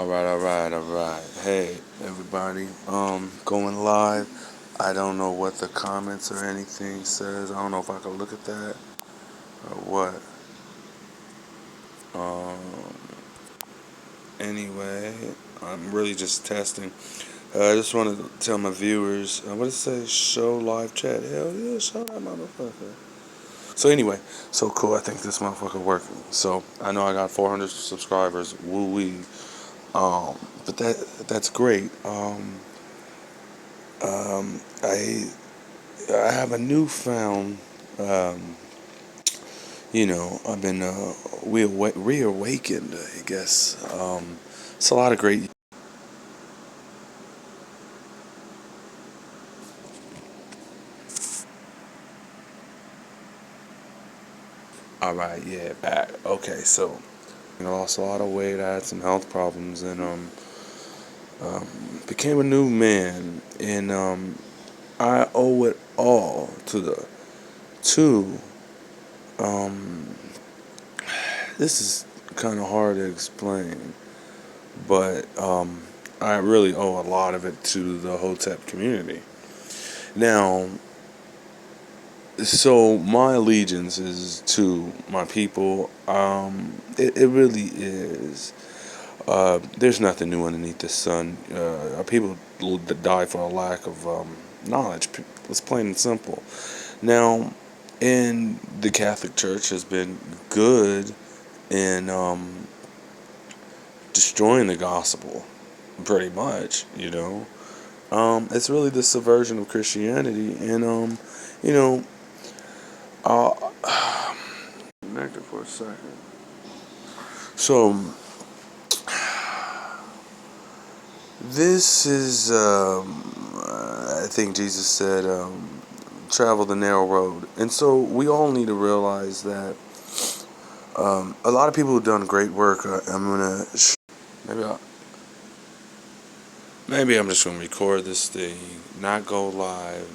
All right. Hey, everybody. Going live. I don't know what the comments or anything says. I don't know if I can look at that or what. Um, anyway, I'm really just testing. I just wanted to tell my viewers. What does it say? Show live chat. Hell yeah, show that motherfucker. So anyway, so cool. I think this motherfucker working. So I know I got 400 subscribers. Woo wee. But that's great. I have a newfound, um, I've been reawakened, I guess. It's a lot of great. All right, yeah, back. Okay, so I lost a lot of weight. I had some health problems, and became a new man, and I owe it all to um. This is kind of hard to explain, but I really owe a lot of it to the Hotep community. Now, so my allegiance is to my people. It really is. There's nothing new underneath the sun. Our people die for a lack of knowledge. It's plain and simple. Now, and the Catholic Church has been good in destroying the gospel, pretty much. It's really the subversion of Christianity, and you know, uh, connected for a second. So this is, I think Jesus said, travel the narrow road, and so we all need to realize that a lot of people have done great work. I'm gonna maybe I, maybe I'm just gonna record this thing, not go live,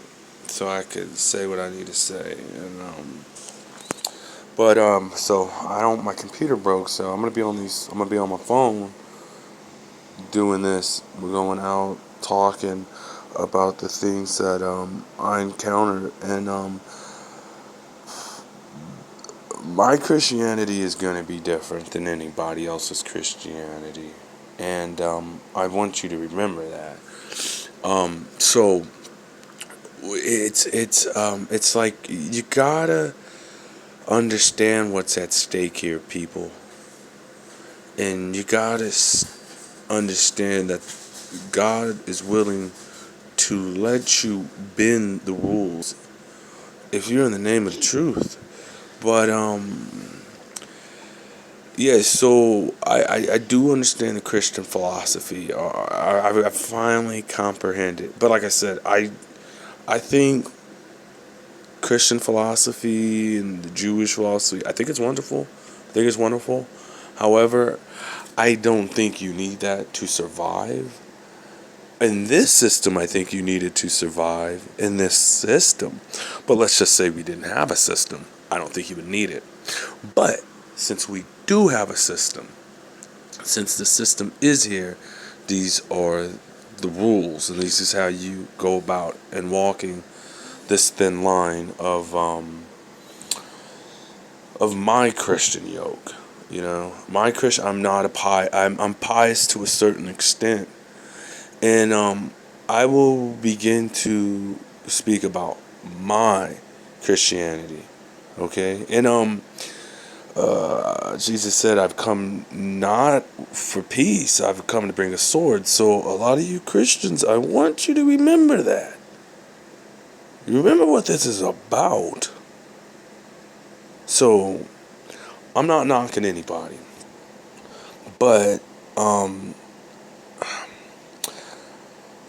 so I could say what I need to say, and so I don't. My computer broke, so I'm gonna be on these. I'm gonna be on my phone doing this. We're going out talking about the things that I encountered, and my Christianity is gonna be different than anybody else's Christianity, and I want you to remember that. So it's like you gotta understand what's at stake here, people. And you gotta understand that God is willing to let you bend the rules if you're in the name of the truth. But yeah. So I do understand the Christian philosophy. I finally comprehend it. But like I said, I think Christian philosophy and the Jewish philosophy, I think it's wonderful. I think it's wonderful. However, I don't think you need that to survive. In this system, I think you needed to survive in this system. But let's just say we didn't have a system. I don't think you would need it. But since we do have a system, since the system is here, these are the rules, and this is how you go about and walking this thin line of my Christian yoke. My Christian. I'm not a pie. I'm pious to a certain extent, and I will begin to speak about my Christianity. Okay, and Jesus said, "I've come not for peace. I've come to bring a sword." So a lot of you Christians, I want you to remember that. Remember what this is about. So I'm not knocking anybody, but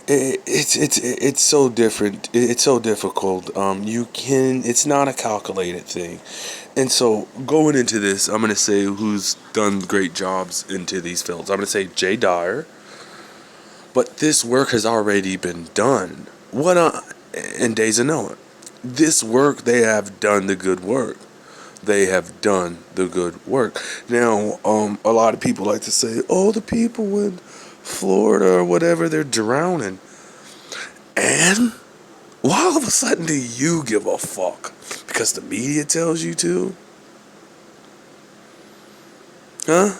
it's so different. It's so difficult. It's not a calculated thing, and so going into this, I'm gonna say who's done great jobs into these fields. I'm gonna say Jay Dyer, but this work has already been done. What in Days of Noah, this work they have done the good work. they have done the good work. Now, a lot of people like to say, "Oh, the people in Florida or whatever, they're drowning," and why all of a sudden do you give a fuck? Because the media tells you to, huh?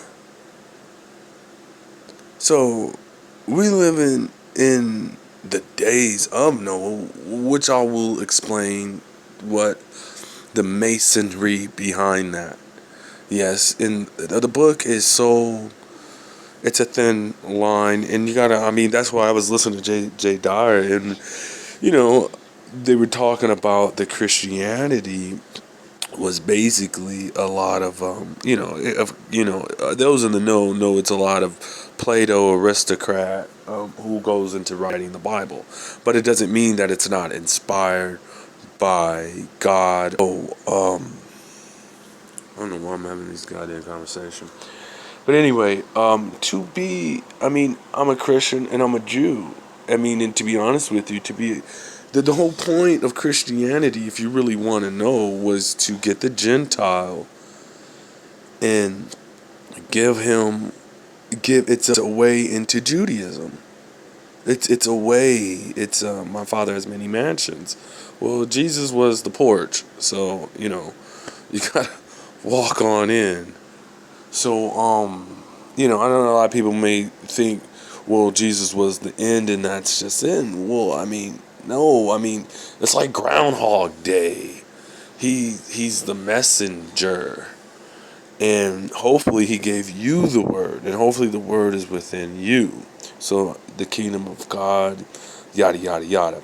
So we live in the days of Noah, which I will explain what the masonry behind that. Yes, and the book is so, it's a thin line, and you gotta. I mean, that's why I was listening to Jay Dyer, and you know, they were talking about the Christianity was basically a lot of those in the know it's a lot of Plato aristocrat who goes into writing the Bible, but it doesn't mean that it's not inspired by God. I don't know why I'm having this goddamn conversation. But anyway, I mean, I'm a Christian and I'm a Jew. I mean, and to be honest with you, the whole point of Christianity, if you really want to know, was to get the Gentile and it's a way into Judaism. It's a way. It's my father has many mansions. Well, Jesus was the porch, so you gotta walk on in. So, I know a lot of people may think, well, Jesus was the end and that's just it. Well, I mean, no, I mean, it's like Groundhog Day. He's the messenger. And hopefully he gave you the word, and hopefully the word is within you. So the kingdom of God, yada, yada, yada.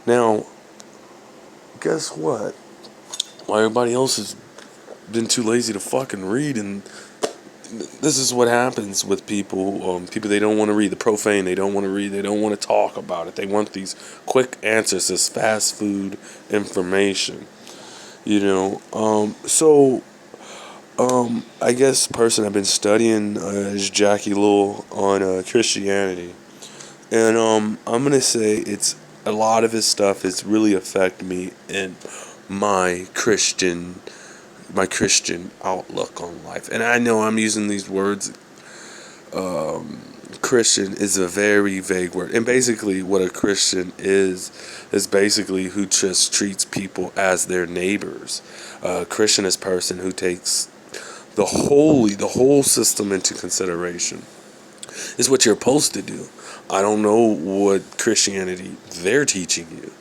Now, guess what? Why everybody else has been too lazy to fucking read, and this is what happens with people. People, they don't want to read the profane. They don't want to read. They don't want to talk about it. They want these quick answers, this fast food information. I guess the person I've been studying is Jackie Lowell on Christianity, and I'm gonna say it's a lot of his stuff has really affected me in my Christian my Christian outlook on life. And I know I'm using these words. Christian is a very vague word, and basically, what a Christian is basically who just treats people as their neighbors. A Christian is a person who takes the whole system into consideration. Is what you're supposed to do. I don't know what Christianity they're teaching you.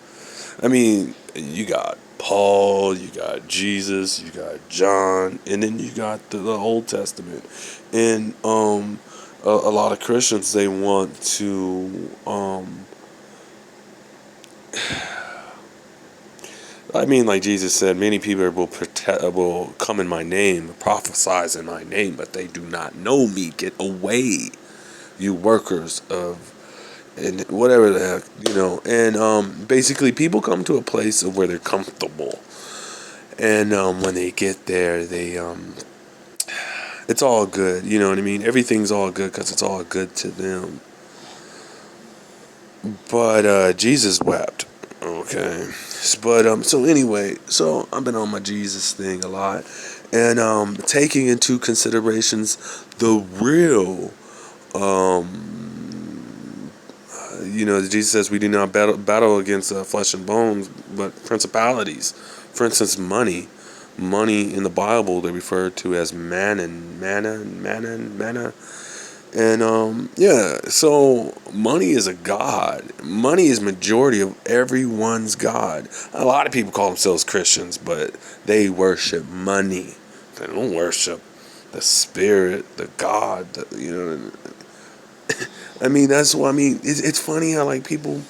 I mean, you got Paul, you got Jesus, you got John, and then you got the Old Testament. And a lot of Christians, they want to I mean, like Jesus said, many people will come in my name, prophesize in my name, but they do not know me. Get away, you workers of and whatever the heck. And basically people come to a place of where they're comfortable, and when they get there, it's all good, you know what I mean? Everything's all good because it's all good to them. But Jesus wept. Okay. But so anyway, so I've been on my Jesus thing a lot, and taking into considerations the real Jesus says we do not battle against flesh and bones, but principalities. For instance, money. Money in the Bible they refer to as manna. And so money is a god. Money is majority of everyone's god. A lot of people call themselves Christians, but they worship money. They don't worship the spirit, the God. I mean, that's what I mean. It's funny how like people.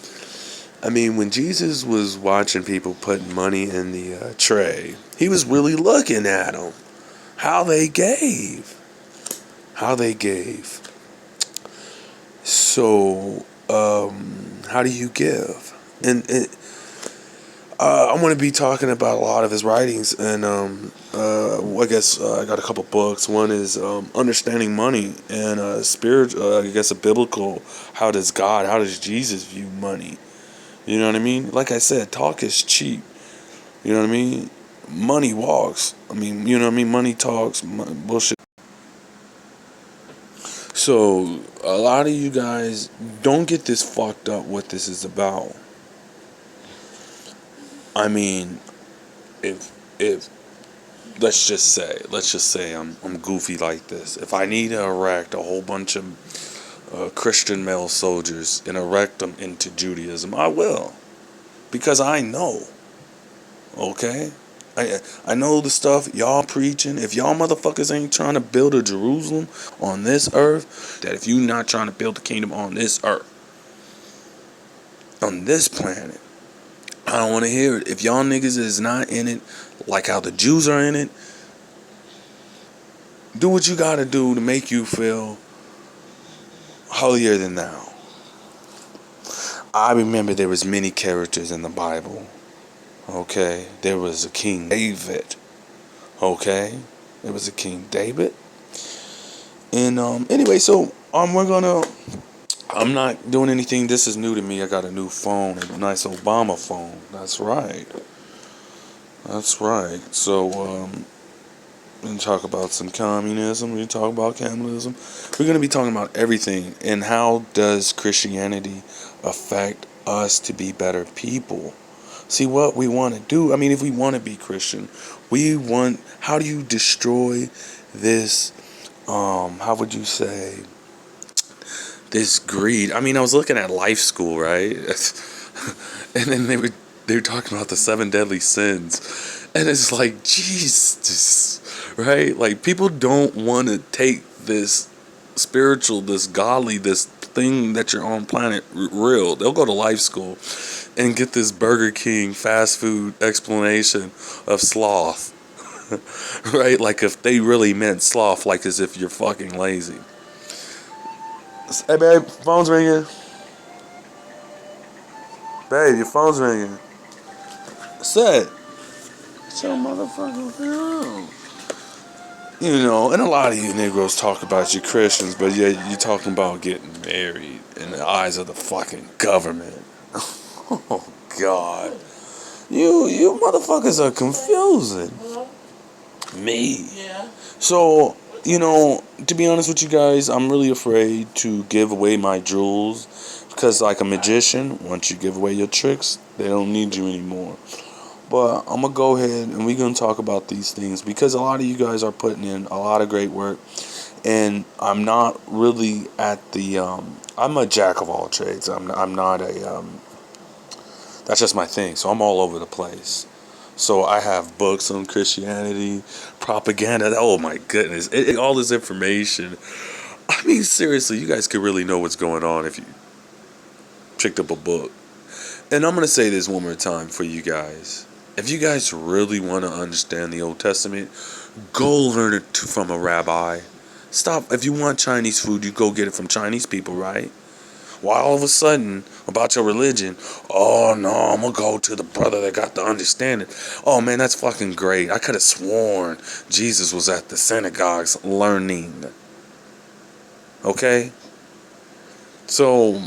I mean, when Jesus was watching people put money in the tray, he was really looking at them, how they gave. So, how do you give? And I'm going to be talking about a lot of his writings, and I guess I got a couple books. One is Understanding Money, and spiritual. I guess a biblical. How does Jesus view money? You know what I mean? Like I said, talk is cheap. You know what I mean? money walks. I mean, you know what I mean? Money talks, bullshit. So, a lot of you guys don't get this fucked up what this is about. I mean, if let's just say I'm goofy like this. If I need to erect a whole bunch of Christian male soldiers and erect them into Judaism, I will, because I know. Okay, I know the stuff y'all preaching. If y'all motherfuckers ain't trying to build a Jerusalem on this earth, that if you not trying to build the kingdom on this earth, on this planet, I don't want to hear it. If y'all niggas is not in it, like how the Jews are in it, do what you gotta do to make you feel holier than thou. I remember there was many characters in the Bible. Okay, there was a King David. Okay, there was a King David. And anyway, so we're gonna. I'm not doing anything. This is new to me. I got a new phone, a nice Obama phone. That's right. That's right. So we're gonna talk about some communism. We're gonna talk about capitalism. We're gonna be talking about everything and how does Christianity affect us to be better people. See what we want to do. I mean, if we want to be Christian, we want. How do you destroy this? How would you say this greed? I mean, I was looking at Life School, right? And then they were talking about the seven deadly sins, and it's like Jesus, right? Like people don't want to take this spiritual, this godly, this thing that you're on planet real. They'll go to Life School and get this Burger King fast food explanation of sloth. Right? Like if they really meant sloth, like as if you're fucking lazy. Hey babe, phone's ringing. Babe, your phone's ringing. Set. So motherfucking phone. You know, and a lot of you Negroes talk about you Christians, but yeah, you're talking about getting married in the eyes of the fucking government. Oh God. You motherfuckers are confusing me. Yeah. So, you know, to be honest with you guys, I'm really afraid to give away my jewels because, like a magician, once you give away your tricks, they don't need you anymore. But I'm going to go ahead and we're going to talk about these things because a lot of you guys are putting in a lot of great work. And I'm not really at the, I'm a jack of all trades. I'm not a, that's just my thing. So I'm all over the place. So I have books on Christianity, propaganda. Oh my goodness. All this information. I mean, seriously, you guys could really know what's going on if you picked up a book. And I'm going to say this one more time for you guys. If you guys really want to understand the Old Testament, go learn it from a rabbi. Stop. If you want Chinese food, you go get it from Chinese people, right? Why all of a sudden, about your religion, oh no, I'm going to go to the brother that got the understanding. Oh man, that's fucking great. I could have sworn Jesus was at the synagogues learning. Okay? So,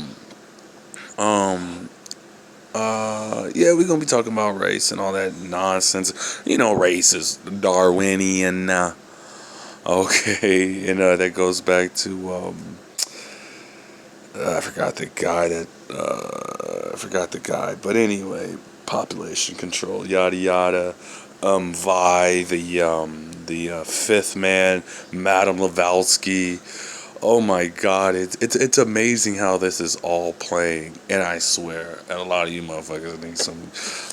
yeah, we're gonna be talking about race and all that nonsense. You know, race is Darwinian. Okay, and that goes back to I forgot the guy that I forgot the guy, but anyway, population control, yada yada. Vi, the fifth man, Madame Blavatsky. Oh my God, it's amazing how this is all playing, and I swear, and a lot of you motherfuckers need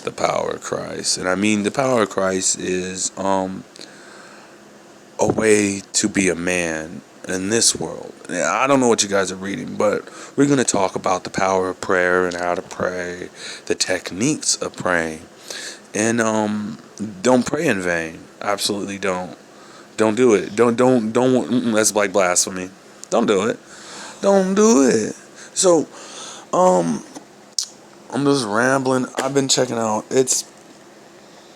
the power of Christ, and I mean the power of Christ is a way to be a man in this world. I don't know what you guys are reading, but we're going to talk about the power of prayer and how to pray, the techniques of praying, and don't pray in vain. Absolutely don't. Don't do it. Don't. That's like blasphemy. Don't do it. Don't do it. So, I'm just rambling. I've been checking out. It's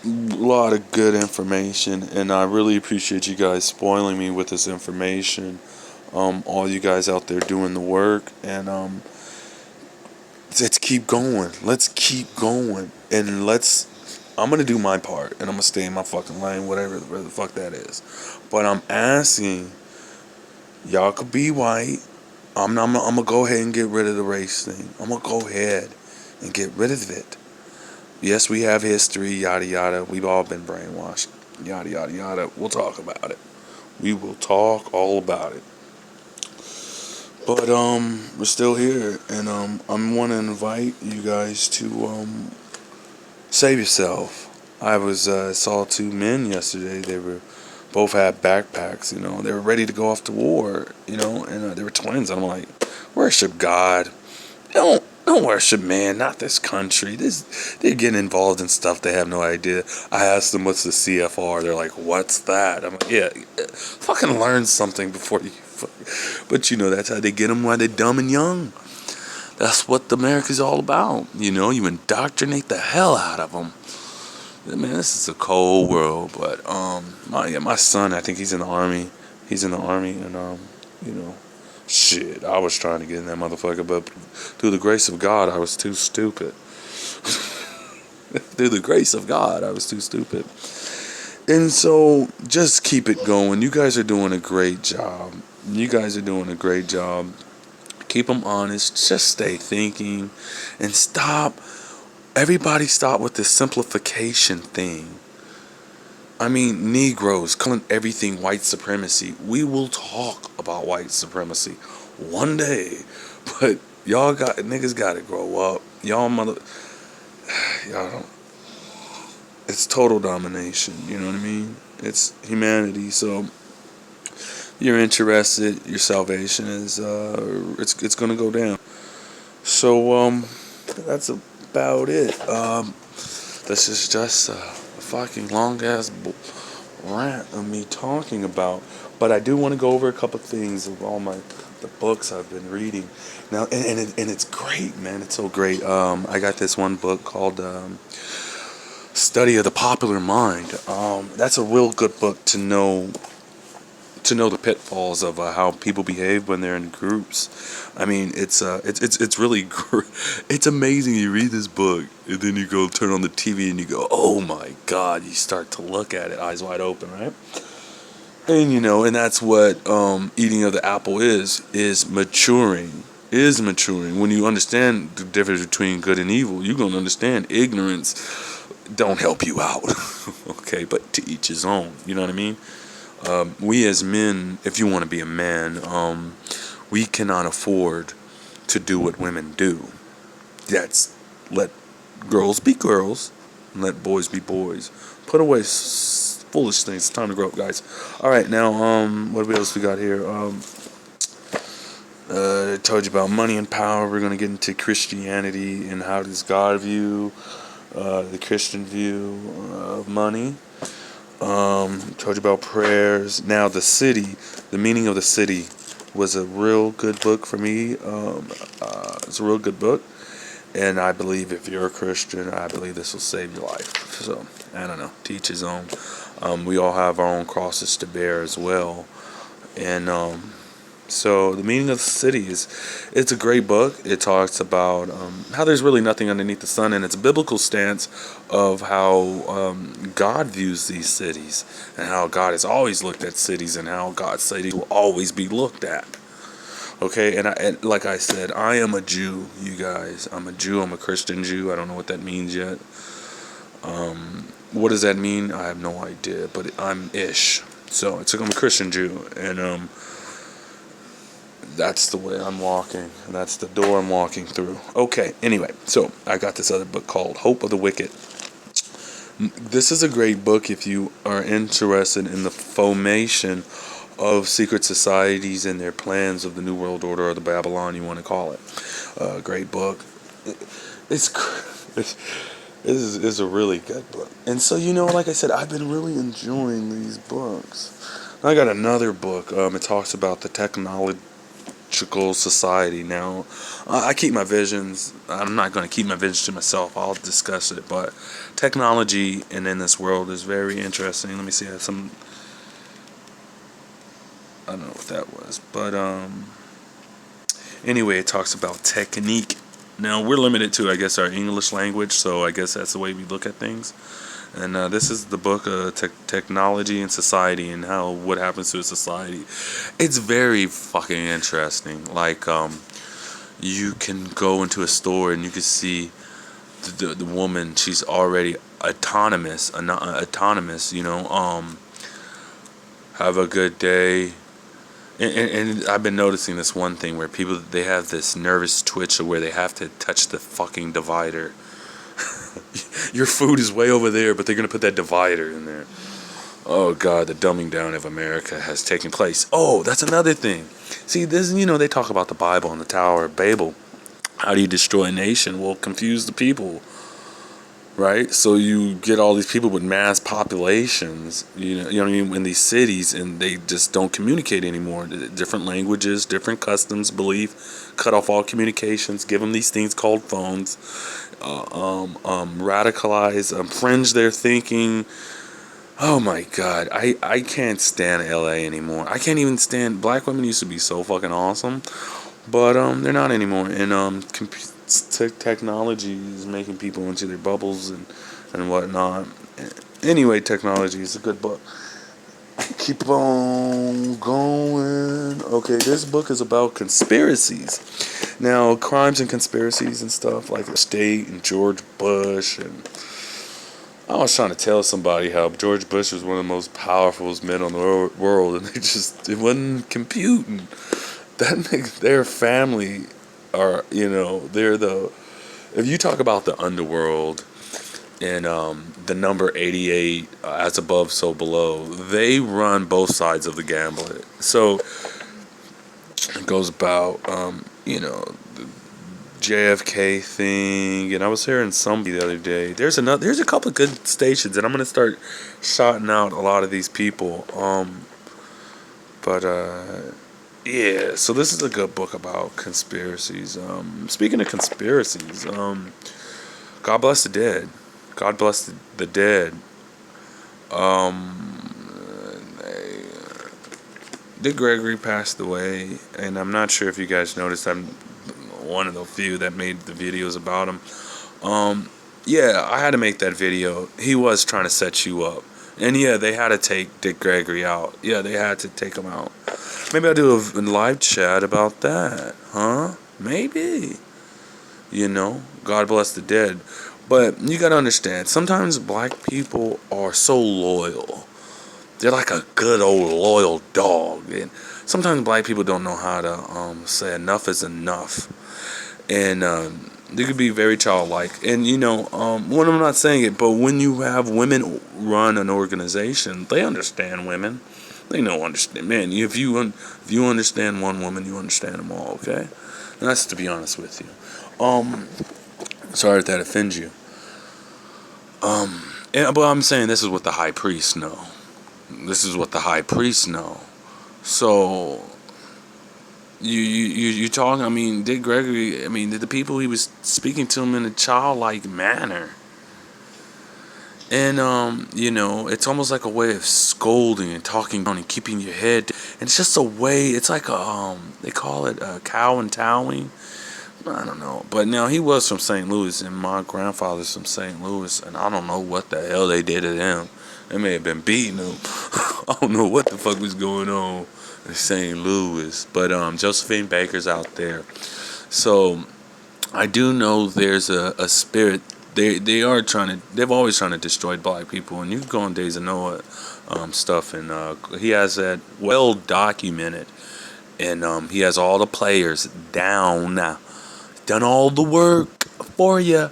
a lot of good information, and I really appreciate you guys spoiling me with this information. All you guys out there doing the work, and let's keep going. Let's keep going, and let's I'm gonna do my part, and I'm gonna stay in my fucking lane, whatever the fuck that is. But I'm asking, y'all could be white. I'm gonna go ahead and get rid of the race thing. I'm gonna go ahead and get rid of it. Yes, we have history, yada yada. We've all been brainwashed, yada yada yada. We'll talk about it. We will talk all about it. But we're still here, and I'm want to invite you guys to save yourself. I was saw two men yesterday. They were both had backpacks. You know, they were ready to go off to war. You know, and they were twins. And I'm like, worship God. Don't worship man, not this country. They're getting involved in stuff they have no idea. I asked them what's the CFR. They're like, what's that? I'm like, yeah, fucking learn something before you. But you know that's how they get them while they're dumb and young. That's what America's all about. You know, you indoctrinate the hell out of them. Man, this is a cold world. But my son, I think he's in the army. He's in the army, and you know. Shit, I was trying to get in that motherfucker, but through the grace of God, I was too stupid. Through the grace of God, I was too stupid. And so, just keep it going. You guys are doing a great job. You guys are doing a great job. Keep them honest. Just stay thinking. And stop. Everybody stop with this simplification thing. I mean, Negroes calling everything white supremacy. We will talk about white supremacy one day, but niggas gotta grow up. Y'all don't. It's total domination. You know what I mean? It's humanity. So you're interested. Your salvation is it's gonna go down. So that's about it. This is just a fucking long ass rant of me talking about, but I do want to go over a couple things of all the books I've been reading now, and it's great, man. It's so great. I got this one book called Study of the Popular Mind. That's a real good book to know the pitfalls of how people behave when they're in groups. I mean, it's really it's amazing. You read this book and then you go turn on the TV and you go, oh my God! You start to look at it, eyes wide open, right? And you know, and that's what eating of the apple is maturing. Is maturing. When you understand the difference between good and evil, you're gonna understand ignorance don't help you out. Okay, but to each his own. You know what I mean? We as men, if you want to be a man, we cannot afford to do what women do. That's let girls be girls, and let boys be boys. Put away foolish things. It's time to grow up, guys. All right, now, what else we got here? I told you about money and power. We're gonna get into Christianity and how does God view the Christian view of money. Told you about prayers. Now the meaning of the city was a real good book for me. It's a real good book, and I believe if you're a Christian, I believe this will save your life. So I don't know, to each his own. We all have our own crosses to bear as well, and so the meaning of the city it's a great book. It talks about how there's really nothing underneath the sun, and it's a biblical stance of how God views these cities, and how God has always looked at cities, and how God's cities will always be looked at. Okay, and like I said, I am a Jew, you guys. I'm a Jew. I'm a Christian Jew. I don't know what that means yet. What does that mean? I have no idea, but I'm ish. So I'm a Christian Jew, and that's the way I'm walking. And that's the door I'm walking through. Okay, anyway, so I got this other book called Hope of the Wicked. This is a great book if you are interested in the formation of secret societies and their plans of the New World Order, or the Babylon, you want to call it. Great book. It's a really good book. And so, you know, like I said, I've been really enjoying these books. I got another book. It talks about the technological society. Now, I keep my visions. I'm not going to keep my visions to myself. I'll discuss it. But technology and in this world is very interesting. Let me see. I have some. I don't know what that was, but anyway, it talks about technique. Now, we're limited to, I guess, our English language, so I guess that's the way we look at things. And this is the book of Technology and Society and how what happens to a society. It's very fucking interesting. Like, you can go into a store and you can see the woman. She's already autonomous. Have a good day. And I've been noticing this one thing where people, they have this nervous twitch of where they have to touch the fucking divider. Your food is way over there, but they're going to put that divider in there. Oh, God, the dumbing down of America has taken place. Oh, that's another thing. See, this, they talk about the Bible and the Tower of Babel. How do you destroy a nation? Well, confuse the people, right? So you get all these people with mass populations, you know what I mean, in these cities, and they just don't communicate anymore. Different languages, different customs, belief, cut off all communications, give them these things called phones, radicalize, fringe their thinking. Oh my God, I can't stand LA anymore. I can't even stand, black women used to be so fucking awesome, but they're not anymore. And technology is making people into their bubbles and whatnot. Anyway, Technology is a good book. Keep on going. Okay, this book is about conspiracies. Now, crimes and conspiracies and stuff like the state and George Bush. And I was trying to tell somebody how George Bush was one of the most powerful men on the world, and it wasn't computing. That nigga, their family are, they're if you talk about the underworld and the number 88, as above, so below, they run both sides of the gambit. So it goes about, the JFK thing, and I was hearing somebody the other day. There's a couple of good stations, and I'm gonna start shouting out a lot of these people. Yeah. So this is a good book about conspiracies. Speaking of conspiracies, God bless the dead. God bless the dead. Dick Gregory passed away, and I'm not sure if you guys noticed. I'm one of the few that made the videos about him. Yeah, I had to make that video. He was trying to set you up. And yeah, they had to take Dick Gregory out. Yeah, they had to take him out. Maybe I'll do a live chat about that. Huh? Maybe. God bless the dead. But you gotta understand, sometimes black people are so loyal. They're like a good old loyal dog. And sometimes black people don't know how to say enough is enough. And they could be very childlike. And when I'm not saying it, but when you have women run an organization, they understand women. They know understand. Man, if you understand one woman, you understand them all. Okay, and that's to be honest with you. Sorry if that offends you. But I'm saying this is what the high priests know. This is what the high priests know. So you talking? I mean, Dick Gregory. I mean, the people he was speaking to him in a childlike manner, and it's almost like a way of scolding and talking down and keeping your head. And it's just a way. It's like they call it cow and towing. I don't know, but now he was from St. Louis, and my grandfather's from St. Louis, and I don't know what the hell they did to them. They may have been beating them. I don't know what the fuck was going on in St. Louis, but Josephine Baker's out there. So I do know there's a spirit. They've always trying to destroy black people, and you can go on Days of Noah stuff, and he has that well documented, and he has all the players down now. Done all the work for you.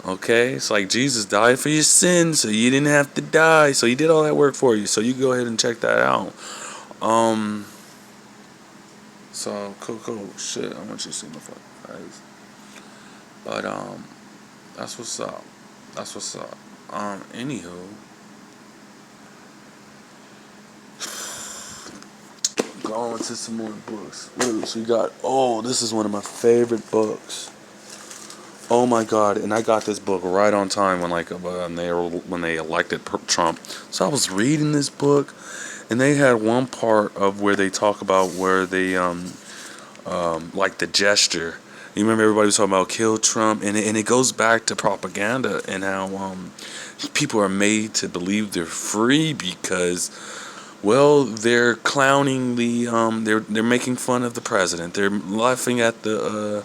Okay, it's like Jesus died for your sins, so you didn't have to die. So he did all that work for you. So you go ahead and check that out. So cool. Shit, I want you to see my fucking face. But that's what's up. Anywho. Going to some more books. What else we got? Oh, this is one of my favorite books. Oh my God! And I got this book right on time when they elected Trump. So I was reading this book, and they had one part of where they talk about where they like the gesture. You remember everybody was talking about kill Trump, and it goes back to propaganda and how people are made to believe they're free because, well, they're clowning they're making fun of the president. They're laughing at the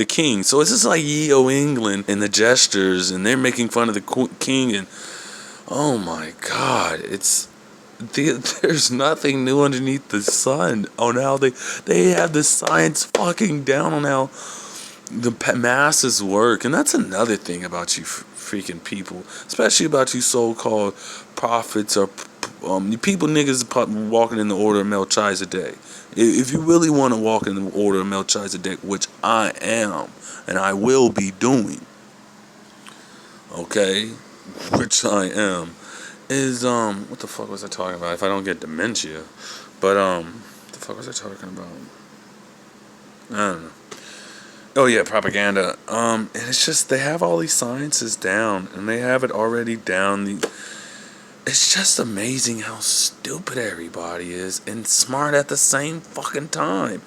king. So it's just like Ye O England and the gestures, and they're making fun of the king. And oh my God, there's nothing new underneath the sun on how they have the science fucking down on how the masses work. And that's another thing about you freaking people, especially about you so-called prophets or you people niggas walking in the order of Melchizedek. If you really want to walk in the order of Melchizedek, which I am and I will be doing, okay, which I am, is what the fuck was I talking about? If I don't get dementia, but what the fuck was I talking about? I don't know. Oh yeah, propaganda. And it's just they have all these sciences down, and they have it already down. It's just amazing how stupid everybody is and smart at the same fucking time.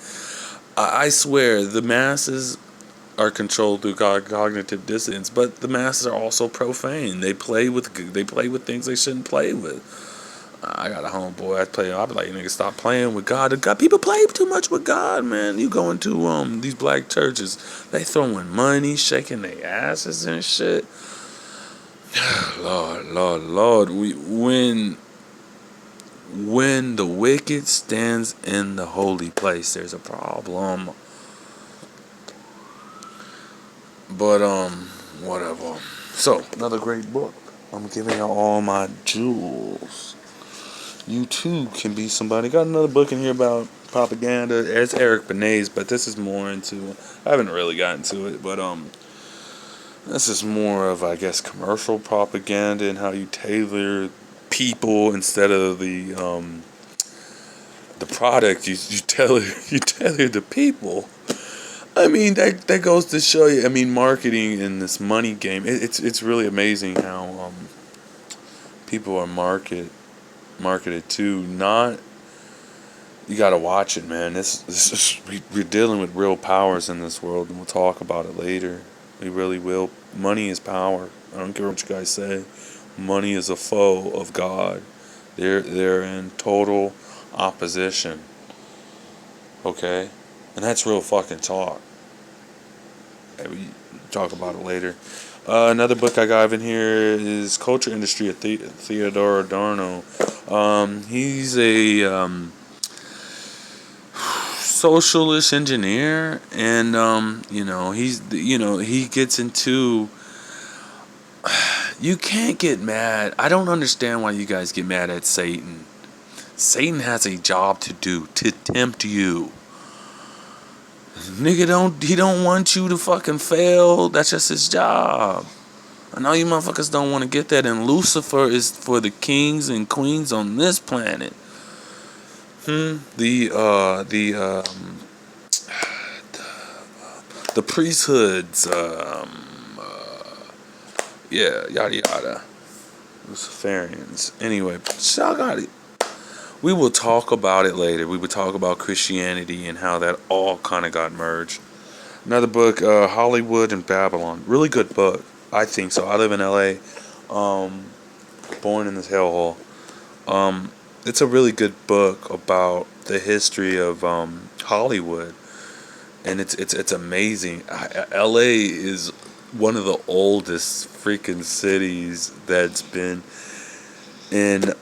I swear, the masses are controlled through cognitive dissonance, but the masses are also profane. They play with things they shouldn't play with. I got a homeboy. I'll be like, nigga, stop playing with God. People play too much with God, man. You go into these black churches, they throwing money, shaking their asses and shit. Lord. When the wicked stands in the holy place, there's a problem. But whatever. So another great book. I'm giving out all my jewels. You too can be somebody. Got another book in here about propaganda. It's Eric Benet's, but this is more into. I haven't really gotten to it, but this is more of, I guess, commercial propaganda and how you tailor people instead of the product. You tailor the people. I mean, that goes to show you. I mean, marketing in this money game. It's really amazing how people are marketed to. Not, you gotta watch it, man. We're dealing with real powers in this world, and we'll talk about it later. We really will. Money is power. I don't care what you guys say. Money is a foe of God. They're in total opposition. Okay, and that's real fucking talk. We talk about it later. Another book I got in here is Culture Industry of Theodore Adorno. He's a socialist engineer, and he gets into. You can't get mad. I don't understand why you guys get mad at Satan. Satan has a job to do, to tempt you. Nigga, he don't want you to fucking fail. That's just his job. I know you motherfuckers don't want to get that, and Lucifer is for the kings and queens on this planet. The priesthoods, yada yada. Luciferians. Anyway, so I got it. We will talk about it later. We will talk about Christianity and how that all kind of got merged. Another book, Hollywood and Babylon. Really good book. I think so. I live in LA. Born in this hellhole. It's a really good book about the history of Hollywood. And it's amazing. LA is one of the oldest freaking cities that's been in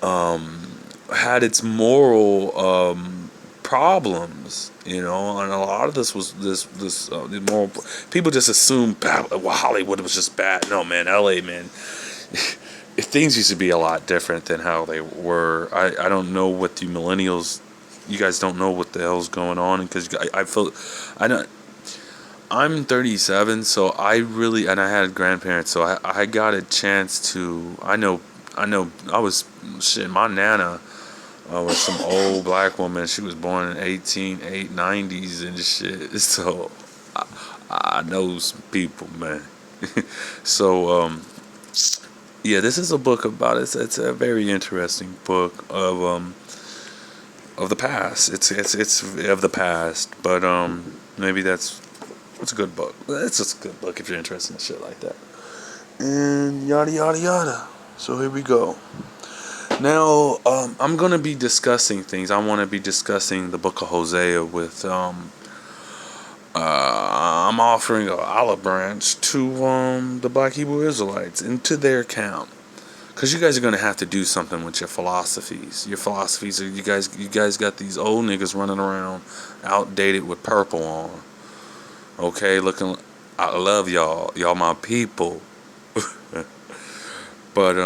had its moral problems, and a lot of this was this moral. People just assume Hollywood was just bad. No, man, LA, man, things used to be a lot different than how they were. I don't know what the millennials. You guys don't know what the hell's going on, because I feel I don't. I'm 37, so I had grandparents, so I got a chance to. I know. I was shit. My nana was some old black woman. She was born in 1890s and shit. So I know some people, man. So yeah, this is a book about it. It's a very interesting book of the past. It's of the past, but maybe that's It's a good book. It's just a good book if you're interested in shit like that. And yada yada yada. So here we go. Now, I'm gonna be discussing things. I want to be discussing the Book of Hosea with. I'm offering an olive branch to the Black Hebrew Israelites into their camp, because you guys are gonna have to do something with your philosophies. Your philosophies are you guys got these old niggas running around, outdated with purple on. Okay, looking. I love y'all. Y'all my people. But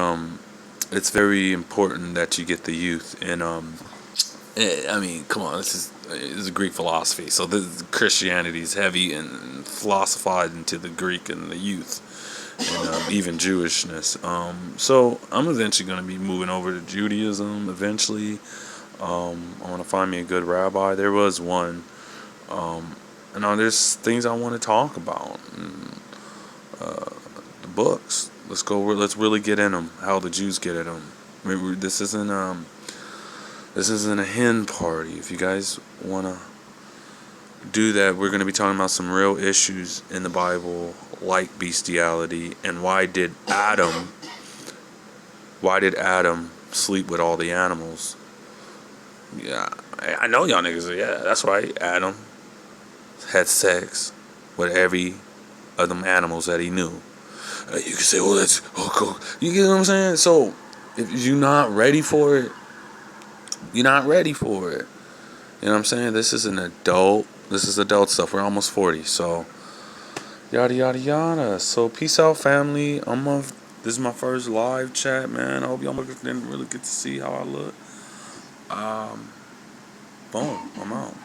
it's very important that you get the youth. And I mean, come on, this is a Greek philosophy. So this Christianity is heavy and philosophized into the Greek and the youth, and even Jewishness. So I'm eventually going to be moving over to Judaism. Eventually, I want to find me a good rabbi. There was one. And there's things I want to talk about. And, the books. Let's go. Let's really get in them. How the Jews get at them. This isn't a hen party. If you guys wanna do that, we're gonna be talking about some real issues in the Bible, like bestiality, and why did Adam sleep with all the animals? Yeah, I know y'all niggas. Yeah, that's right. Adam had sex with every of them animals that he knew. You can say, "Oh, that's cool." You get what I'm saying? So, if you're not ready for it, you're not ready for it. You know what I'm saying? This is an adult. This is adult stuff. We're almost 40, so yada yada yada. So peace out, family. This is my first live chat, man. I hope y'all didn't really get to see how I look. Boom. I'm out.